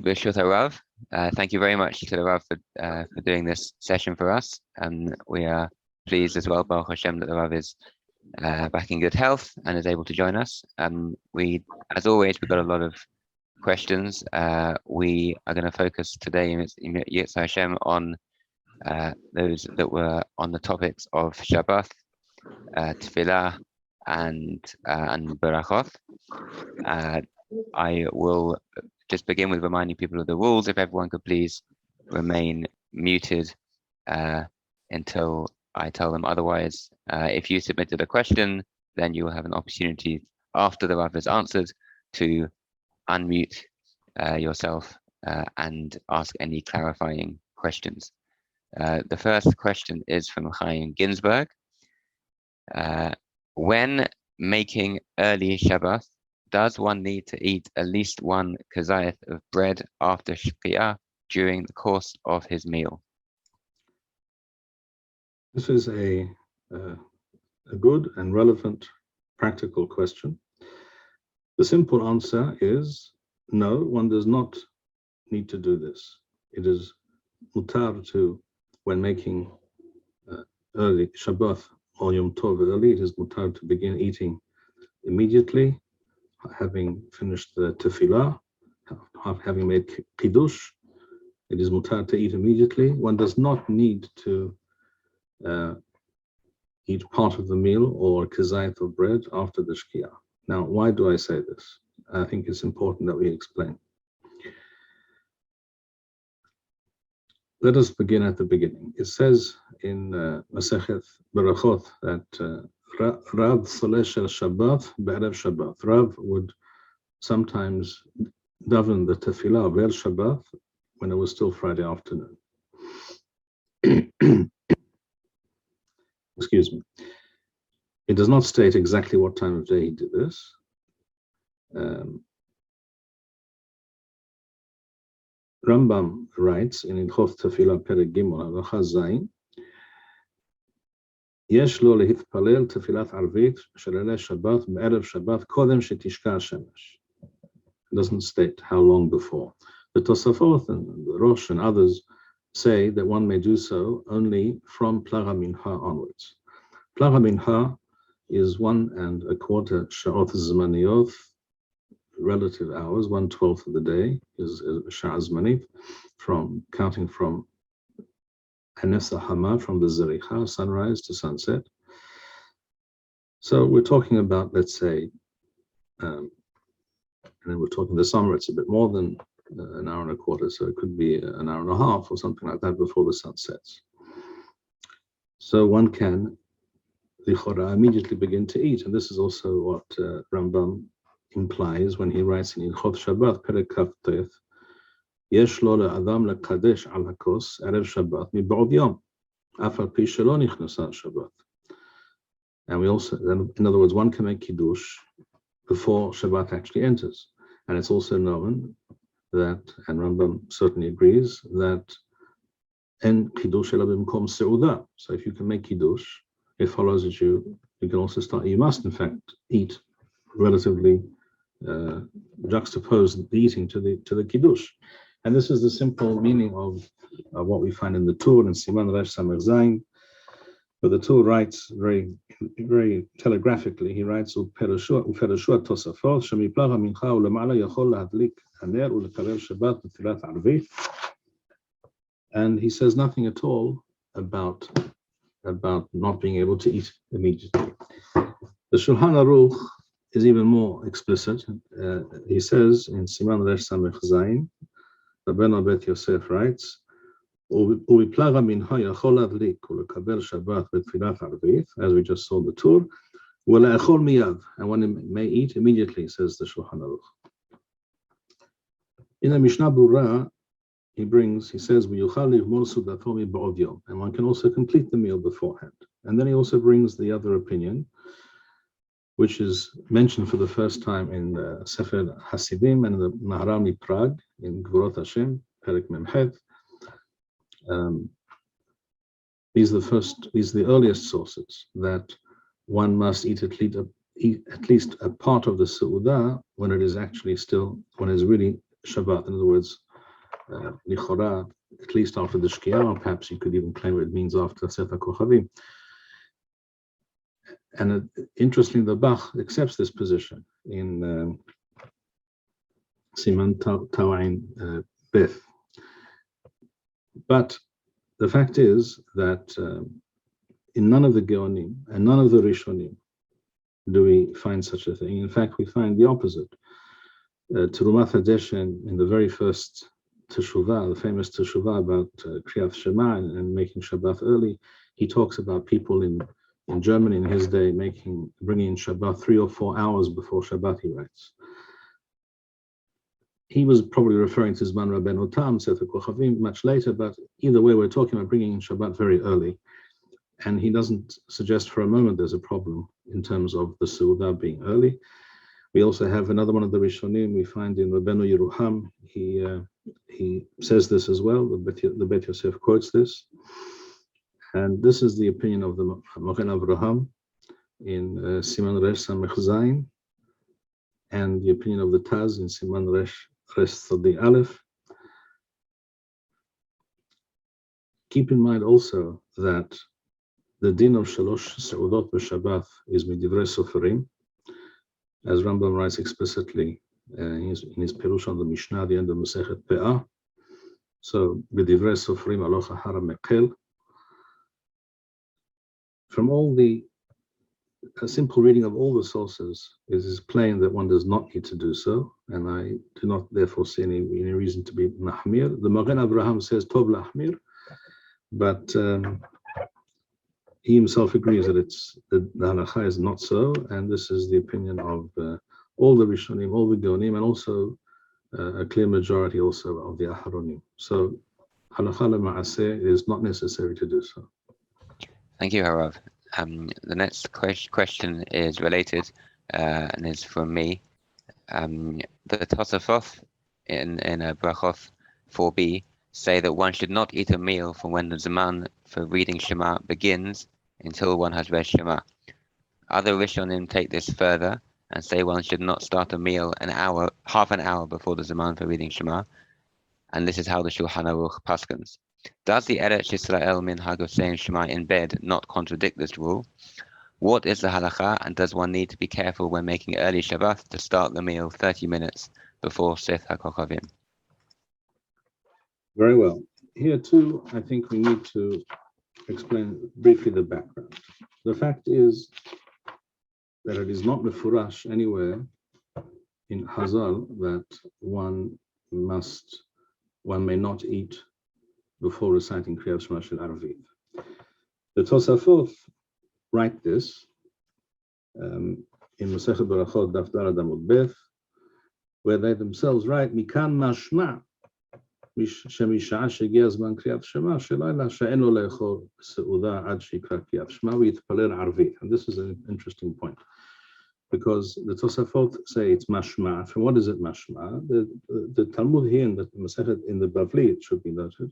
B'shut Rav. Thank you very much to the Rav for doing this session for us. We are pleased as well, Baruch Hashem, that the Rav is back in good health and is able to join us. As always, we've got a lot of questions. We are going to focus today in Yitzhak Hashem on those that were on the topics of Shabbat, Tefillah, and Berachot. I will just begin with reminding people of the rules. If everyone could please remain muted until I tell them otherwise. If you submitted a question, then you will have an opportunity after the Rav has answered to unmute yourself and ask any clarifying questions. The first question is from Chaim Ginsberg. When making early Shabbat, does one need to eat at least one kazayat of bread after Shkia during the course of his meal? This is a good and relevant practical question. The simple answer is no, one does not need to do this. It is mutar to, when making early Shabbat or Yom Tov early, it is mutar to begin eating immediately, having finished the tefillah, having made kiddush. It is mutar to eat immediately. One does not need to eat part of the meal or kazayat of bread after the shkia. Now, why do I say this? I think it's important that we explain. Let us begin at the beginning. It says in Masechet Berachot that Rav Solesh el Shabbat be'erev Shabbat. Rav would sometimes daven the tefillah of El Shabbat when it was still Friday afternoon. Excuse me. It does not state exactly what time of day he did this. Rambam writes in Ilchot Tefillah Perek Gimel Halacha Zayin, יש לו להתפלל תפילת ערבית של ליל שבת בערב שבת קודם שתשקע השמש. It doesn't state how long before. The Tosafot and the Rosh and others say that one may do so only from Plaga Mincha onwards. Plaga Mincha is 1¼ sha'ot zmaniyot, relative hours, 1/12 of the day is sha'a zmanit, from counting from Hanessa Hama, from the Zericha, sunrise to sunset. So we're talking about, let's say, and then we're talking the summer, it's a bit more than an hour and a quarter, so it could be an hour and a half or something like that before the sun sets. So one can, lichora, immediately begin to eat, and this is also what Rambam implies when he writes in Ilchot Shabbat, Perek Kaf Tef, יש לו לאדם לקדש על הכוס ערב שבת מבעוד יום, אף על פי שלא נכנסה שבת. And we also, in other words, one can make kiddush before Shabbat actually enters. And it's also known that, and Rambam certainly agrees, that en kiddush ela b'mkom seudah. So if you can make kiddush, it follows that you can also start, you must in fact eat relatively juxtapose the eating to the kiddush. And this is the simple meaning of what we find in the Torah and Siman Resh Samech Zayin. But the Torah writes very telegraphically. He writes, "Uperashua Tosafot shemiplaga mincha ulemala yachol lahadlik haner ulekarev Shabbat b'tfilat arvit." And he says nothing at all about not being able to eat immediately. The Shulchan Aruch is even more explicit. He says in Siman Resh Samech Zayin, Rabbeinu Bet Yosef writes, "U'iplara minha yachol ladlik u'lekabel Shabbat b'tfilat arvit," as we just saw the Torah, "u'le'achol miyad," and one may eat immediately, says the Shulchan Aruch. In the Mishnah Berurah, he says, "V'yuchal livmor sudato mib'od yom," and one can also complete the meal beforehand. And then he also brings the other opinion, which is mentioned for the first time in the Sefer Hasidim and the Maharami Prague in Gvurot Hashem, Perek Memchet. These are the earliest sources that one must eat at least a part of the Seudah when it is actually still, when it is really Shabbat. In other words, Lichora, at least after the Shkia, or perhaps you could even claim it means after Tzet HaKochavim. And interestingly, the Bach accepts this position in Siman Tawain Beth. But the fact is that in none of the Geonim and none of the Rishonim do we find such a thing. In fact, we find the opposite. Terumat Hadeshen, in the very first Teshuvah, the famous Teshuvah about kriyat shema and making Shabbat early, he talks about people in Germany in his day bringing in Shabbat 3 or 4 hours before Shabbat, he writes. He was probably referring to Zman Rabbeinu Tam, Sefer Kochavim, much later, but either way, we're talking about bringing in Shabbat very early. And he doesn't suggest for a moment there's a problem in terms of the Seudah being early. We also have another one of the Rishonim we find in Rabbeinu Yeruham. He says this as well. The Bet Yosef quotes this. And this is the opinion of the Machon Avraham in Siman Resh Samech Zayin, and the opinion of the Taz in Siman Resh Tzadi Aleph. Keep in mind also that the din of Shalosh Seudot b'Shabbat is midivrei Soferim, as Rambam writes explicitly in his Perush on the Mishnah, the end of Masechet Pe'ah. So, midivrei Soferim alocha hara mekel. From a simple reading of all the sources, it is plain that one does not need to do so, and I do not therefore see any reason to be mahmir. The Magen Avraham says tov lahmir, but he himself agrees that the halacha is not so, and this is the opinion of all the Rishonim, all the Geonim, and also a clear majority also of the Aharonim. So halacha lema'aseh, it is not necessary to do so. Thank you, Harav. The next question is related and is from me. The Tosafot in Brachot 4b say that one should not eat a meal from when the zman for reading Shema begins until one has read Shema. Other Rishonim take this further and say one should not start a meal half an hour before the zman for reading Shema, and this is how the Shulchan Aruch paskins. Does the Eretz Yisrael minhag of saying Shema in bed not contradict this rule? What is the halacha, and does one need to be careful when making early Shabbat to start the meal 30 minutes before Tzet HaKochavim? Very well. Here too, I think we need to explain briefly the background. The fact is that it is not mefurash anywhere in Hazal that one may not eat before reciting Kriyat Shema Shel Arvit. The Tosafot write this in Masechet Berachot Daf Daled Amud Beth, where they themselves write, Mikan mashma shemisha shegia zman Kriyat Shema shelayla she'en lo le'echol seudah ad shikra Kriyat Shema v'yitpaler Arvit. And this is an interesting point, because the Tosafot say it's mashma. From what is it mashma? The Talmud here in the Masechet, in the Bavli, it should be noted,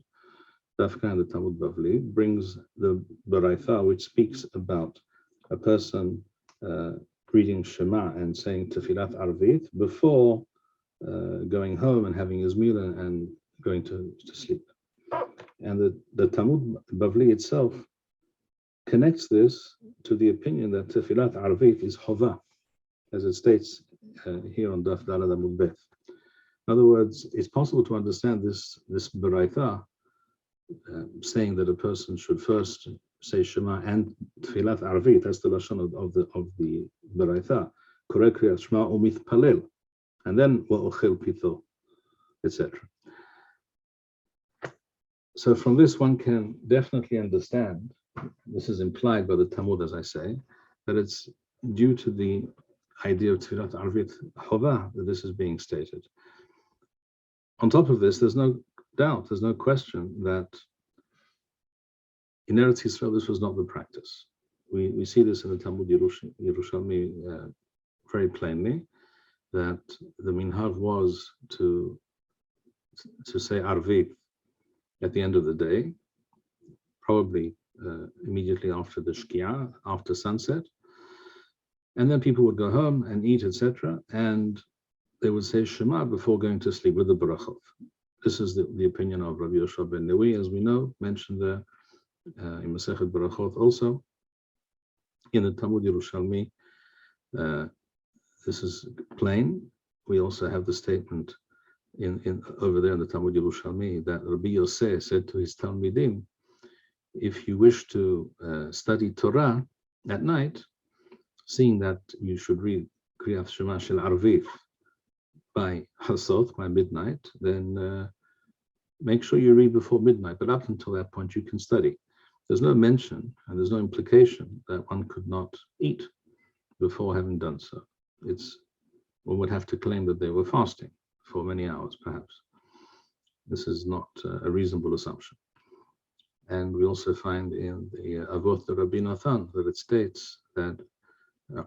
Dafka and the Talmud Bavli brings the Baraitha, which speaks about a person reading Shema and saying Tefillat Arvit before going home and having his meal and going to sleep. And the Talmud Bavli itself connects this to the opinion that Tefillat Arvit is Chova, as it states here on Daf Daled Amud Beth. In other words, it's possible to understand this Baraitha saying that a person should first say Shema and Tfilat Arvit. That's the lashon of the Baraitha. Koreh Kriyat Shema umith palel, and then wa'ochel pito, etc. So from this one can definitely understand, this is implied by the Talmud, as I say, that it's due to the idea of Tfilat Arvit Chova that this is being stated. On top of this, there's no doubt, there's no question that in Eretz Yisrael this was not the practice. We see this in the Talmud Yerushalmi very plainly, that the minhag was to say Arvit at the end of the day, probably immediately after the Shkia, after sunset, and then people would go home and eat, etc., and they would say Shema before going to sleep with the Barachot. this is the opinion of Rabbi Yoshua ben Lewi, as we know, mentioned there in Masechet Berachot also. In the Talmud Yerushalmi, this is plain. We also have the statement in over there in the Talmud Yerushalmi that Rabbi Yosef said to his Talmidim, if you wish to study Torah at night, seeing that you should read kriyat shema shel arviv by Hasot, by midnight, then make sure you read before midnight. But up until that point, you can study. There's no mention and there's no implication that one could not eat before having done so. One would have to claim that they were fasting for many hours, perhaps. This is not a reasonable assumption. And we also find in the Avot the Rabbi Nathan that it states that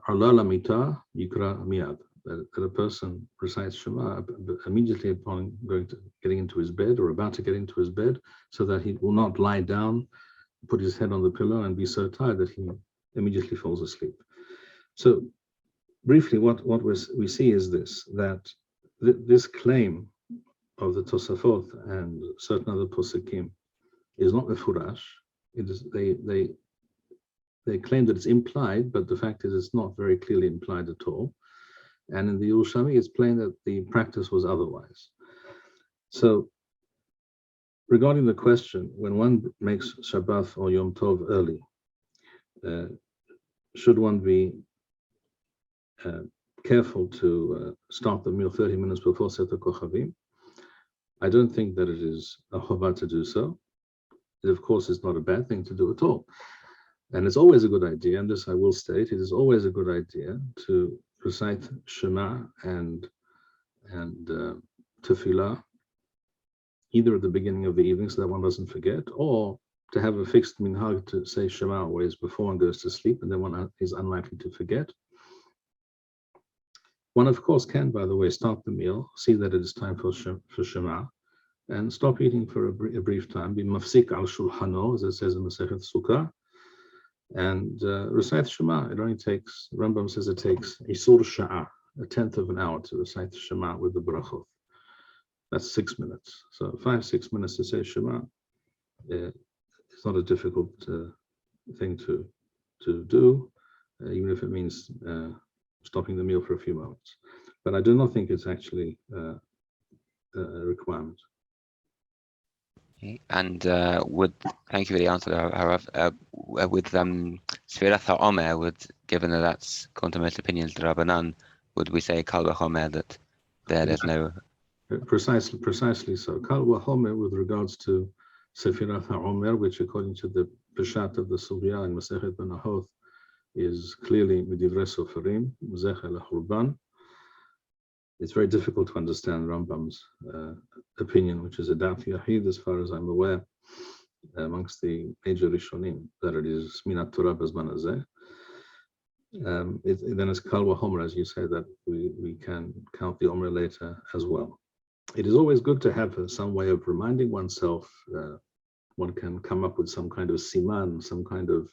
Arla Lamita Yikra Miyad, that a person recites Shema immediately upon getting into his bed or about to get into his bed, so that he will not lie down, put his head on the pillow and be so tired that he immediately falls asleep. So briefly, what we see is this, that this claim of the Tosafot and certain other Posekim is not mefurash. It is they claim that it's implied, but the fact is it's not very clearly implied at all. And in the Yerushalmi, it's plain that the practice was otherwise. So regarding the question, when one makes Shabbat or Yom Tov early, should one be careful to start the meal 30 minutes before Sefer Kochavim? I don't think that it is a chovah to do so. It, of course, is not a bad thing to do at all. And it's always a good idea, and this I will state, it is always a good idea to recite Shema and Tefillah, either at the beginning of the evening so that one doesn't forget, or to have a fixed minhag to say Shema always before one goes to sleep, and then one is unlikely to forget. One, of course, can, by the way, start the meal, see that it is time for Shema, and stop eating for a brief time, be mafsik al shulhano, as it says in Masechet Sukkah, and recite Shema. It only takes, Rambam says it takes isur sha'ah, a tenth of an hour to recite Shema with the brachot. That's 6 minutes. So 5-6 minutes to say Shema. It's not a difficult thing to do, even if it means stopping the meal for a few moments. But I do not think it's actually a requirement. Okay. And thank you for the answer, Harav. With Sfirat omer, given that that's according to most opinions, the Rabbanan, would we say Kal v'chomer that there's no... Precisely so. Kal v'chomer with regards to Sefirat HaOmer, which according to the Peshat of the Sugya in Masechet Benahoth is clearly Midivrei Soferim, Zecher LeChurban. It's very difficult to understand Rambam's opinion, which is a Daf Yahid, as far as I'm aware, amongst the major Rishonim, that it is Minat Torah B'zman Hazeh. Then it's Kal v'chomer, as you say, that we can count the Omer later as well. It is always good to have some way of reminding oneself. One can come up with some kind of siman, some kind of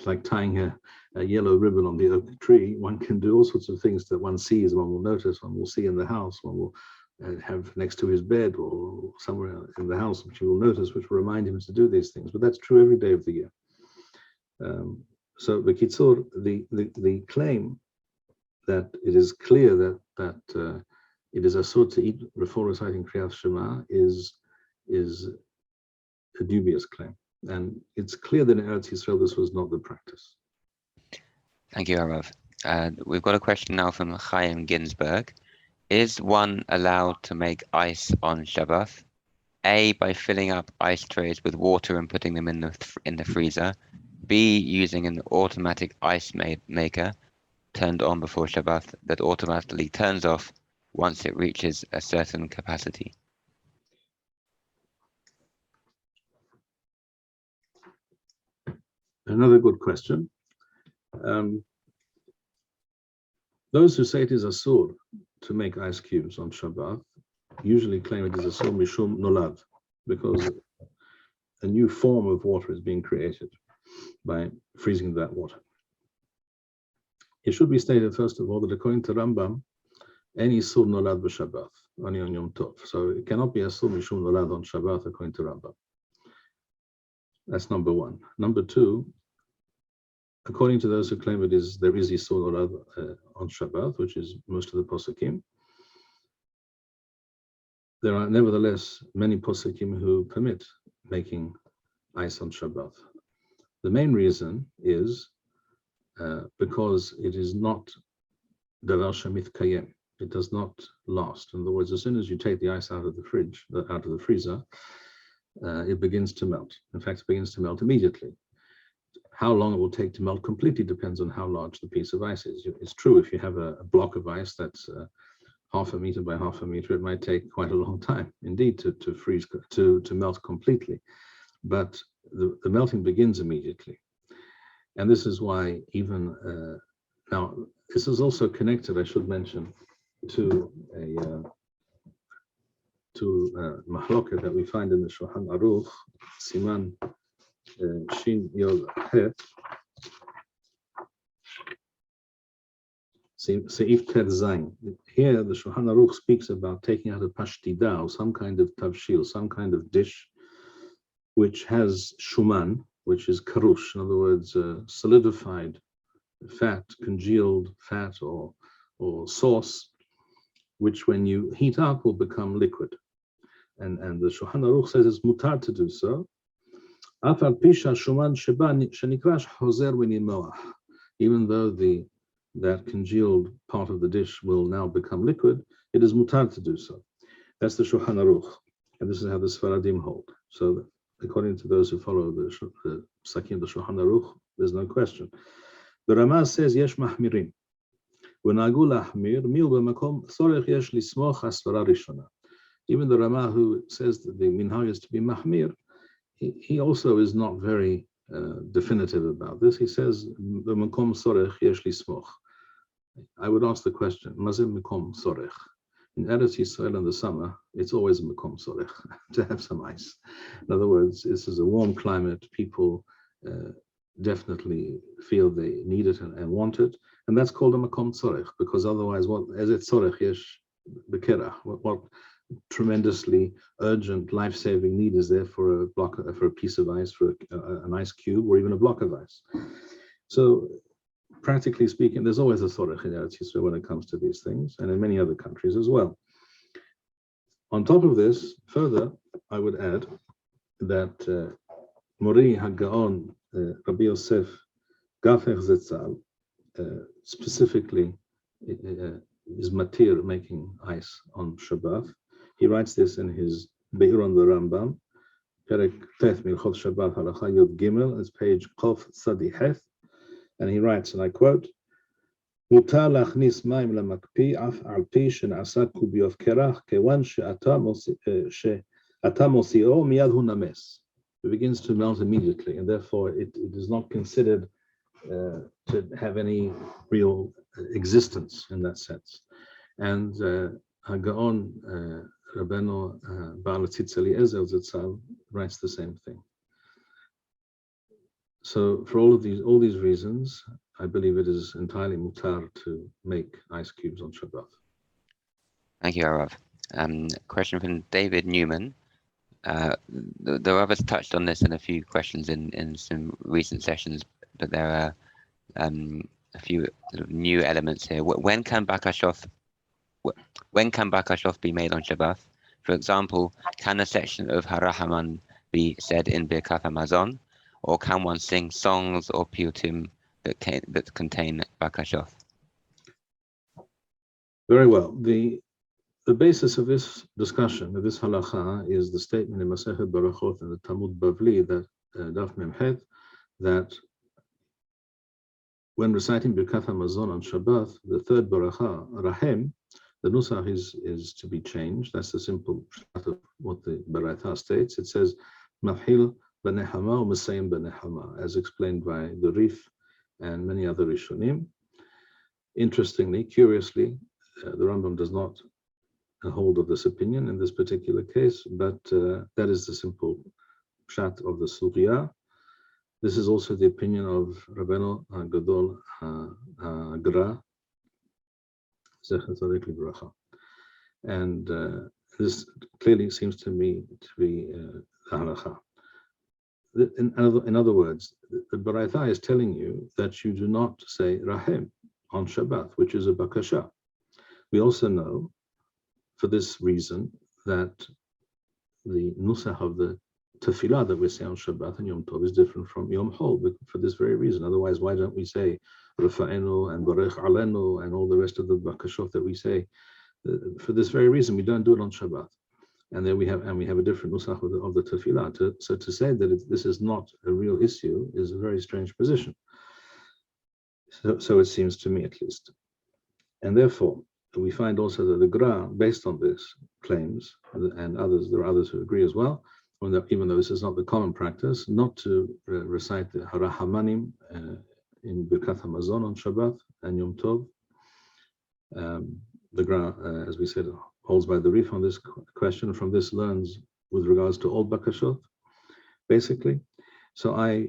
like tying a yellow ribbon on the oak tree. One can do all sorts of things that one sees, one will notice, one will see in the house, one will have next to his bed or somewhere in the house, which he will notice, which will remind him to do these things. But that's true every day of the year. So the Kitzur, the claim that it is clear that it is asur to eat before reciting Kriyat Shema is a dubious claim. And it's clear that in Eretz Yisrael this was not the practice. Thank you, Harav. We've got a question now from Chaim Ginsberg. Is one allowed to make ice on Shabbat? A, by filling up ice trays with water and putting them in the freezer. B, using an automatic ice maker turned on before Shabbat that automatically turns off once it reaches a certain capacity. Another good question. Those who say it is asur to make ice cubes on Shabbat usually claim it is asur mishum nolad, because a new form of water is being created by freezing that water. It should be stated, first of all, that according to Rambam, any Isur Nolad b'Shabbat, only on Yom Tov. So it cannot be Asur Mishum Nolad on Shabbat according to Rambam. That's number one. Number two, according to those who claim there is Isur Nolad on Shabbat, which is most of the Posukim, there are nevertheless many Posukim who permit making ice on Shabbat. The main reason is because it is not Davar Shemit Kayem. It does not last. In other words, as soon as you take the ice out of the fridge, out of the freezer, it begins to melt. In fact, it begins to melt immediately. How long it will take to melt completely depends on how large the piece of ice is. It's true, if you have a block of ice that's half a meter by half a meter, it might take quite a long time indeed to freeze, to melt completely. But the melting begins immediately. And this is why even now, this is also connected, I should mention, to a mahloket that we find in the Shulchan Aruch, Siman Shin Yod Het, Seif Tet Zayin. Here, the Shulchan Aruch speaks about taking out a pashtida, or some kind of tavshil, some kind of dish, which has shuman, which is karush, in other words, solidified fat, congealed fat or sauce, which when you heat up will become liquid. And the Shulchan Aruch says it's mutar to do so. Even though that congealed part of the dish will now become liquid, it is mutar to do so. That's the Shulchan Aruch, and this is how the Sfaradim hold. So according to those who follow the Sakin, the Shulchan Aruch, there's no question. The Ramah says, Yesh mahmirim. V'nagu lahmir, mil b'makom tzorech yesh lismoch hasvara rishona. Even the Ramah who says that the minhag is to be mahmir, he also is not very definitive about this. He says, b'makom tzorech yesh lismoch. I would ask the question, mazim makom tzorech? In Eretz Yisrael in the summer, it's always a makom tzorech to have some ice. In other words, this is a warm climate. People definitely feel they need it and want it, and that's called a makom tzorech, because otherwise, what as it tzorech yesh bekera? What tremendously urgent, life-saving need is there for a piece of ice, for an ice cube, or even a block of ice? So, practically speaking, there's always a tzorech in Eretz Yisrael when it comes to these things, and in many other countries as well. On top of this, further, I would add that Mori HaGaon, Rabbi Yosef Gafer Zetzal, specifically is matir, making ice on Shabbat. He writes this in his Be'ir on the Rambam, Perek Tef Milchot Shabbat Halacha Yod Gimel, it's page Kof Tzadi Heth, and he writes, and I quote, "Mutar lachnis mayim lamakpi af al pi shenasa kubiyot kerach kevan she'ata mosio miyad hu names." It begins to melt immediately, and therefore it is not considered to have any real existence in that sense. And Hagaon Rabbeinu Baal Tzitz Eliezer Zetzal writes the same thing. So for all these reasons, I believe it is entirely mutar to make ice cubes on Shabbat. Thank you, Arav. Question from David Newman. The Rav has touched on this in a few questions in some recent sessions, but there are a few sort of new elements here. When can bakashof be made on Shabbat? For example, can a section of Harahaman be said in Birkat Hamazon, or can one sing songs or piyutim that contain bakashof? Very well. The basis of this discussion, of this halacha, is the statement in Masechet Barachot and the Talmud Bavli, that Daf Memchet, that when reciting Birkat Hamazon on Shabbat, the third baracha, Rahem, the nusach is to be changed. That's the simple part of what the Baraita states. It says, Mafhil b'nehama or Mesayim b'nehama, as explained by the Rif and many other Rishonim. Interestingly, curiously, the Rambam does not hold of this opinion in this particular case, but that is the simple pshat of the Sugya. This is also the opinion of Rabbeinu Gadol Gra, Zecher Tzaddik Livracha. And this clearly seems to me to be the halacha. In other words, the Baraita is telling you that you do not say Rahem on Shabbat, which is a bakasha. We also know, for this reason, that the nusach of the tefillah that we say on Shabbat and Yom Tov is different from Yom Hol, for this very reason. Otherwise, why don't we say Rafa'enu and Barech Alenu and all the rest of the bakashot that we say? For this very reason, we don't do it on Shabbat. And then we have a different nusach of the tefillah. So to say that this is not a real issue is a very strange position. So it seems to me, at least. And therefore, we find also that the Gra, based on this, claims, and others, there are others who agree as well, even though this is not the common practice, not to recite the Harahamanim in Birkat HaMazon on Shabbat and Yom Tov. The Gra, as we said, holds by the Rif on this question. From this learns with regards to all bakashot, basically. So I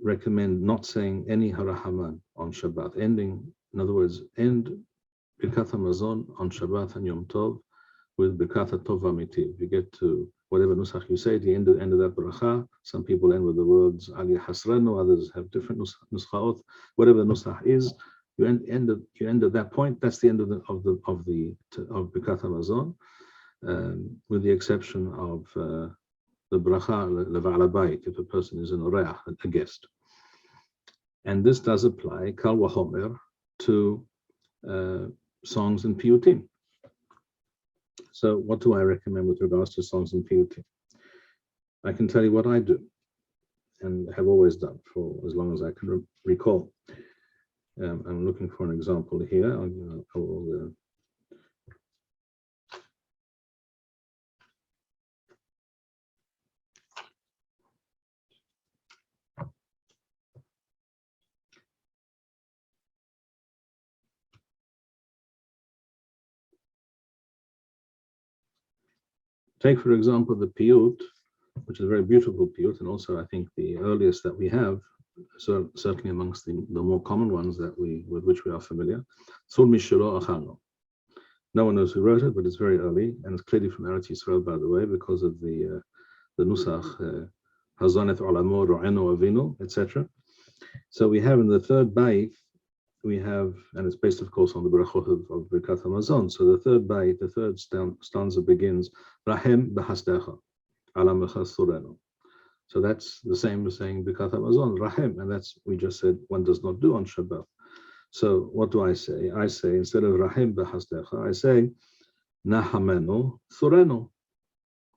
recommend not saying any Harahaman on Shabbat, in other words, end Birkat HaMazon on Shabbat and Yom Tov with Birkat HaTov HaMitiv. You get to whatever nusach you say at the end of that bracha. Some people end with the words Ali Hasrenu, others have different nuschaot. Whatever the nusach is, you end at that point. That's the end of Birkat HaMazon, with the exception of the bracha leva'al bayit, if a person is an oreach, a guest. And this does apply kal omer to songs and piyutim. So what do I recommend with regards to songs and piyutim? I can tell you what I do and have always done for as long as I can recall. I'm looking for an example here. I will take, for example, the piyut, which is a very beautiful piyut, and also I think the earliest that we have, so certainly amongst the more common ones with which we are familiar. Tzur Mishelo Achano. No one knows who wrote it, but it's very early, and it's clearly from Eretz Yisrael, by the way, because of the nusach Hazonet Olamo Ro'eno Avinu, etc. So we have in the third bayit, we have, and it's based, of course, on the brachot of Birkat HaMazon. So the third bayit, the third stanza begins, Rahem b'hasdecha, ala mechas surenu. So that's the same as saying Birkat HaMazon, Rahem, and that's, we just said, one does not do on Shabbat. So what do I say? I say, instead of Rahem b'hasdecha, I say, Nahamenu surenu.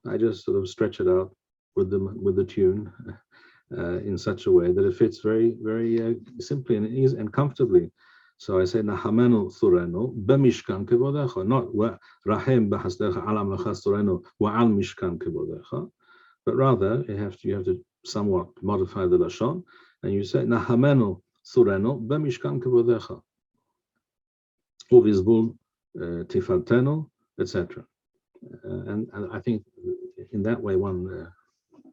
I just sort of stretch it out with the tune in such a way that it fits very, very simply and easy and comfortably. So I say Nahamenu Thurenu b'mishkan kevodecha, not Rahem b'hasdecha ala mechas Thurenu wa'al mishkan kevodecha, but rather you have to somewhat modify the lashon, and you say Nahamenu Thurenu b'mishkan kevodecha uvizbul tifaltenu, etc. And I think in that way one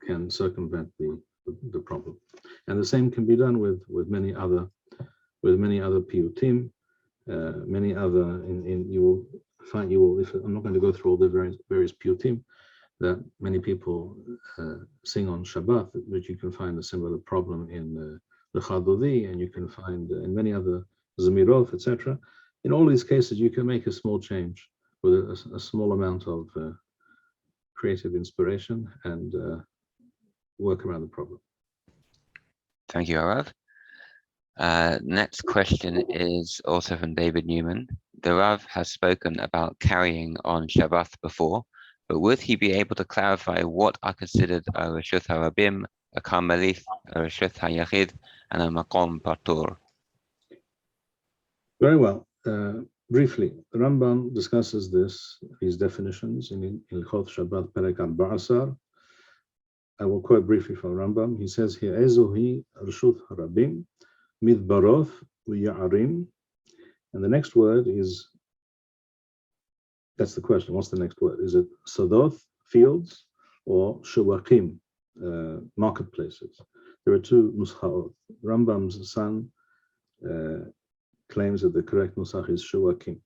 can circumvent the problem, and the same can be done with many other piyutim, many other. You will find if I'm not going to go through all the various piyutim that many people sing on Shabbat, but you can find a similar problem in the Chadodi, and you can find in many other Zemirot, etc. In all these cases, you can make a small change with a small amount of creative inspiration and work around the problem. Thank you, Rav. Next question is also from David Newman. The Rav has spoken about carrying on Shabbat before, but would he be able to clarify what are considered a Reshut HaRabim, a carmelit, a Reshut HaYachid, and a Machon Shilo? Very well. Briefly, the Rambam discusses these definitions in Hilchot Shabbat Perek Al-Ba'asar. I will quote briefly from Rambam. He says here, Ezohi Reshut HaRabim, Midbaroth U'Ya'arim. And the next word is, that's the question, what's the next word? Is it Sadoth, fields, or Shuwakim, marketplaces? There are two nuschaot. Rambam's son claims that the correct nusach is Shuwakim.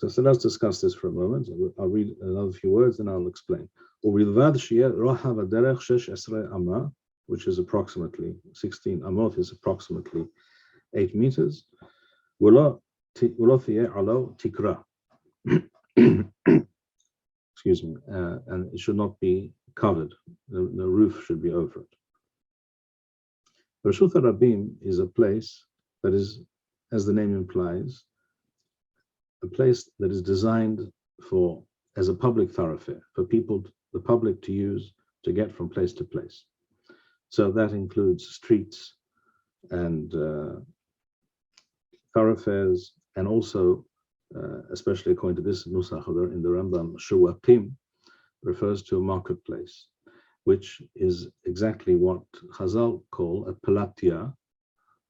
So let's discuss this for a moment. I'll read another few words and I'll explain. Which is approximately 16 amot, is approximately 8 meters. Tikra. Excuse me, and it should not be covered. The roof should be over it. Reshut Rabim is a place that is, as the name implies, a place that is designed for as a public thoroughfare for people, the public, to use to get from place to place. So that includes streets and thoroughfares, and also, especially according to this nusach in the Rambam, shuwakim refers to a marketplace, which is exactly what Chazal call a palatia,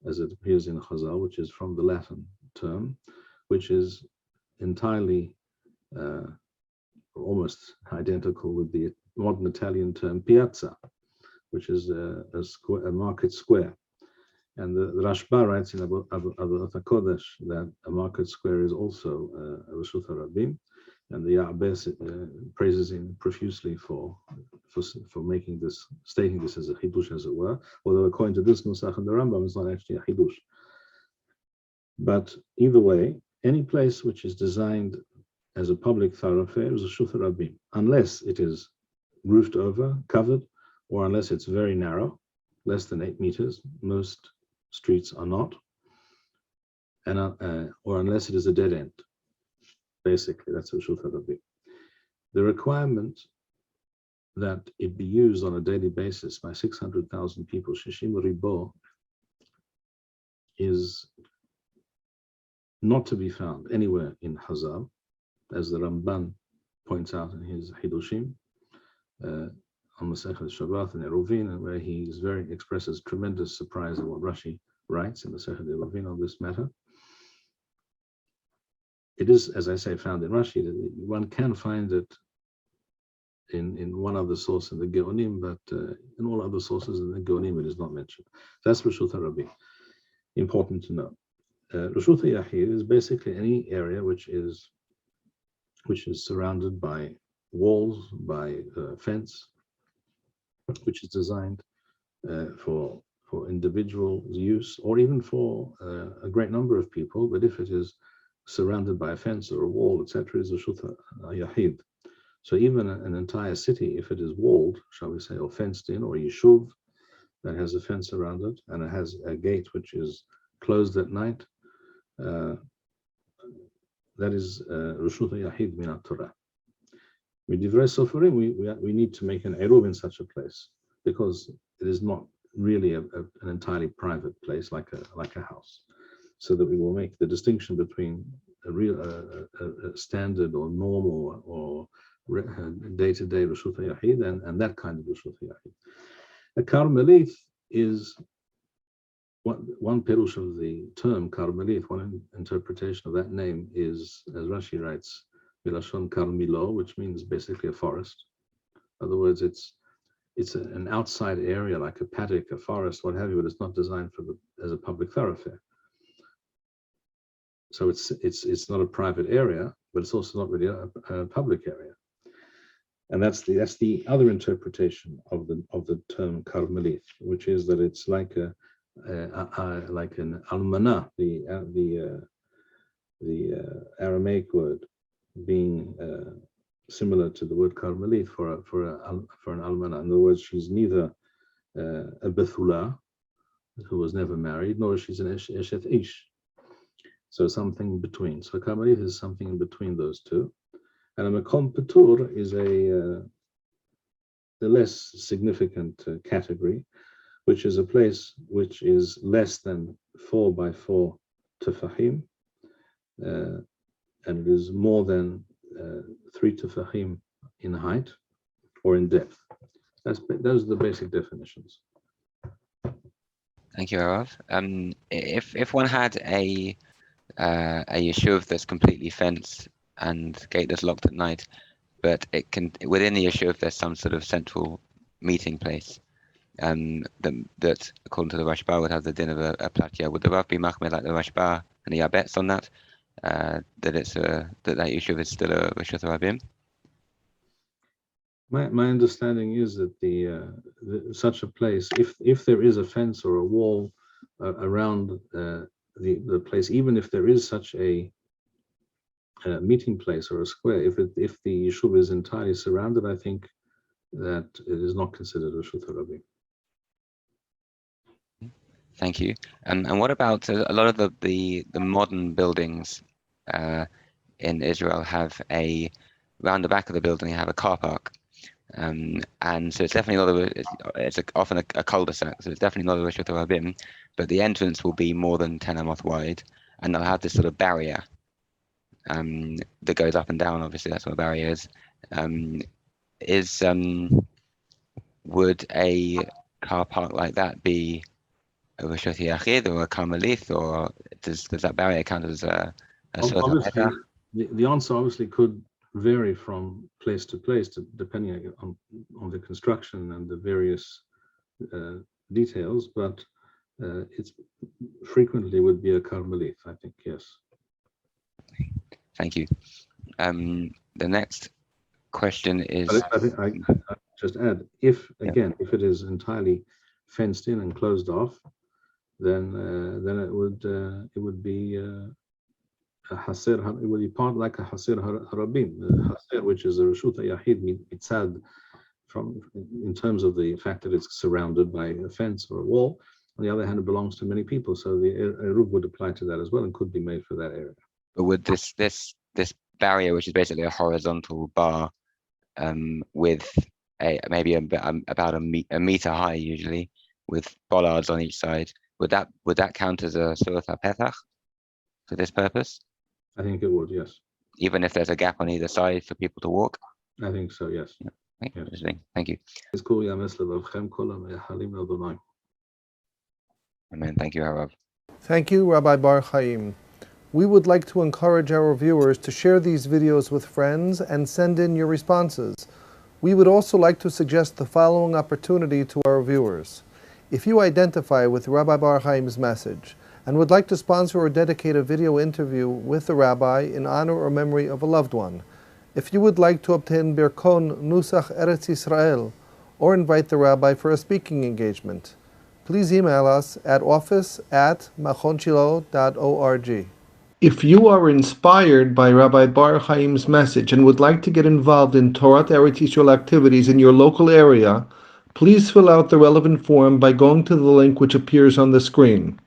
as it appears in Chazal, which is from the Latin term, which is entirely almost identical with the modern Italian term piazza, which is a market square. And the Rashba writes in Abu Kodesh that a market square is also a Reshut Rabim, and the Ya'bes praises him profusely for making this, stating this as a chidush, as it were. Although according to this nusach and the Rambam, it's not actually a chidush. But either way, any place which is designed as a public thoroughfare is a Reshut Rabim, unless it is roofed over, covered, or unless it's very narrow, less than 8 meters. Most streets are not, and or unless it is a dead end. Basically, that's a Reshut Rabim. The requirement that it be used on a daily basis by 600,000 people, Shishim Ribo, is not to be found anywhere in Chazal, as the Ramban points out in his Hidushim, on Masechet Shabbat and Eruvin, and where he is expresses tremendous surprise at what Rashi writes in Masechet Eruvin on this matter. It is, as I say, found in Rashi. One can find it in one other source in the Geonim, but in all other sources in the Geonim it is not mentioned. That's Reshut Rabim. Important to know. Reshut Yahid is basically any area which is surrounded by walls, by fence, which is designed for individual use, or even for a great number of people. But if it is surrounded by a fence or a wall, etc., is a Reshut Yahid. So even an entire city, if it is walled, shall we say, or fenced in, or yishuv that has a fence around it, and it has a gate which is closed at night, that is Reshut Yahid min Torah. We need to make an eruv in such a place, because it is not really an entirely private place like a house. So that we will make the distinction between a standard or normal or day-to-day Reshut Yahid and that kind of Reshut Yahid. A carmelit is one perush of the term carmelit. One interpretation of that name is, as Rashi writes, Milashon Carmilo, which means basically a forest. In other words, it's an outside area like a paddock, a forest, what have you, but it's not designed as a public thoroughfare. So it's not a private area, but it's also not really a public area. And that's the other interpretation of the term carmelit, which is that it's like an almanah, the Aramaic word, being similar to the word carmelit for an almanah. In other words, she's neither a bethula, who was never married, nor she's an eshet ish. So something in between. So carmelit is something in between those two. And a Machon Patur is the less significant category, which is a place which is less than 4 by 4 tefahim, and it is more than 3 tefahim in height or in depth. Those are the basic definitions. Thank you, Arav. If one had a yishuv that's completely fenced and gate that's locked at night, but within the yishuv there's some sort of central meeting place, that according to the Rashba would have the din of a platia. Would the Rav be machmir like the Rashba and the Yabetz on that? that that yishuv is still a Reshut Rabim? My understanding is that such a place, if there is a fence or a wall around the place, even if there is such a meeting place or a square, if the yishuv is entirely surrounded, I think that it is not considered a Reshut Rabim. Thank you. And what about a lot of the modern buildings in Israel have around the back of the building have a car park, and so it's definitely not often a cul-de-sac, so it's definitely not a Reshut Rabim, but the entrance will be more than 10 amoth wide, and they'll have this sort of barrier that goes up and down. Obviously, that's what a barrier is. Would a car park like that be a Reshut Yachid or a carmelit, or does that barrier count as a obviously, the answer obviously could vary from place to place, depending on the construction and the various details, but it's frequently would be a carmelit, I think, yes. Thank you. The next question is. I think I just add, if it is entirely fenced in and closed off, then it would be a haser. It would be part like a haser harabim, haser, which is a Reshut Yachid mitzad, in terms of the fact that it's surrounded by a fence or a wall. On the other hand, it belongs to many people, so the eruv would apply to that as well and could be made for that area. But would this barrier, which is basically a horizontal bar, with maybe about a meter high usually, with bollards on each side, would that count as a surat ha-petach for this purpose? I think it would, yes. Even if there's a gap on either side for people to walk? I think so, yes. Yeah. Interesting. Thank you. Amen. Thank you, Harav. Thank you, Rabbi Bar-Hayim. We would like to encourage our viewers to share these videos with friends and send in your responses. We would also like to suggest the following opportunity to our viewers. If you identify with Rabbi Bar-Hayim's message and would like to sponsor or dedicate a video interview with the rabbi in honor or memory of a loved one, if you would like to obtain Birkon Nusach Eretz Yisrael or invite the rabbi for a speaking engagement, please email us at office@machonshilo.org. If you are inspired by Rabbi Bar-Hayim's message and would like to get involved in Torah Eretz Yisrael activities in your local area, please fill out the relevant form by going to the link which appears on the screen.